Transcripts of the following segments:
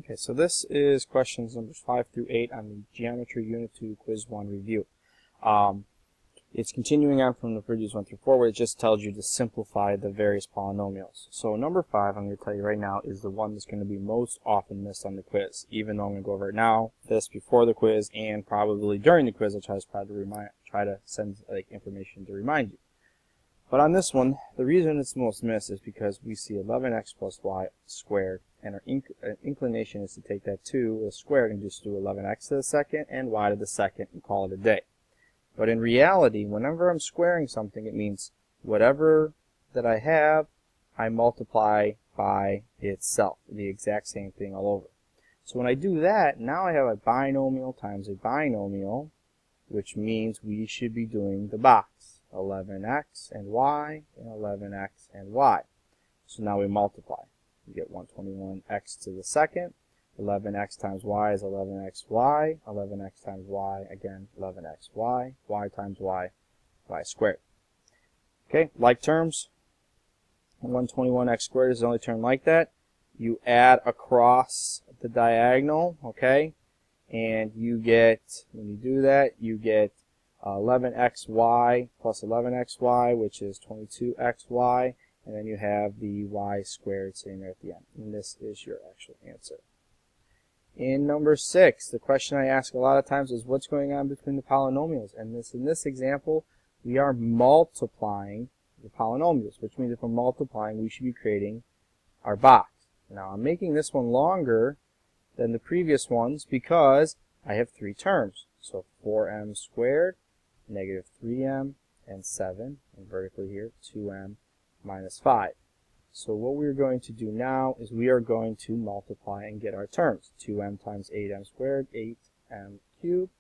Okay, so this is questions numbers 5 through 8 on the Geometry Unit 2 Quiz 1 review. It's continuing on from the previous 1 through 4, where it just tells you to simplify the various polynomials. So number 5, I'm going to tell you right now, is the one that's going to be most often missed on the quiz. Even though I'm going to go over it now, this before the quiz, and probably during the quiz, I'll try to send information to remind you. But on this one, the reason it's most missed is because we see 11x plus y squared, and our inclination is to take that 2 as squared and just do 11x to the second and y to the second and call it a day. But in reality, whenever I'm squaring something, it means whatever that I have, I multiply by itself, the exact same thing all over. So when I do that, now I have a binomial times a binomial, which means we should be doing the box. 11x and y, and 11x and y. So now we multiply. We get 121x to the second. 11x times y is 11xy. 11x times y, again, 11xy. Y times y, y squared. Okay, like terms. 121x squared is the only term like that. You add across the diagonal, okay? And you get, when you do that, you get 11xy plus 11xy, which is 22xy, and then you have the y squared sitting there at the end. And this is your actual answer. In number 6, the question I ask a lot of times is what's going on between the polynomials? And in this example, we are multiplying the polynomials, which means if we're multiplying, we should be creating our box. Now, I'm making this one longer than the previous ones because I have 3 terms. So 4m squared, negative 3m, and 7, and vertically here, 2m minus 5. So what we're going to do now is we are going to multiply and get our terms. 2m times 8m squared, 8m cubed.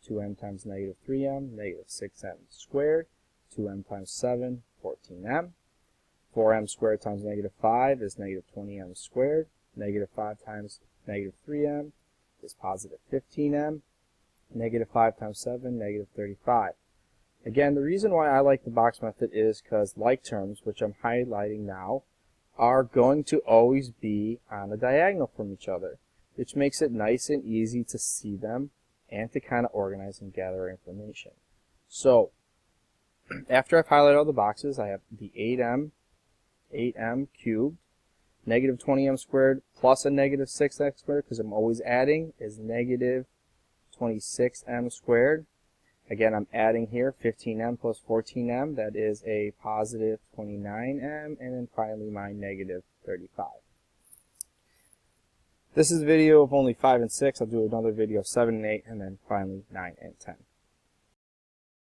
2m times negative 3m, negative 6m squared. 2m times 7, 14m. 4m squared times negative 5 is negative 20m squared. Negative 5 times negative 3m is positive 15m. Negative 5 times 7, negative 35. Again, the reason why I like the box method is because like terms, which I'm highlighting now, are going to always be on a diagonal from each other, which makes it nice and easy to see them and to kind of organize and gather information. So, after I've highlighted all the boxes, I have the 8m cubed, negative 20m squared plus a negative 6x squared, because I'm always adding, is negative 26m squared. Again, I'm adding here 15m plus 14m. That is a positive 29m. And then finally my negative 35. This is a video of only 5 and 6. I'll do another video of 7 and 8, and then finally 9 and 10.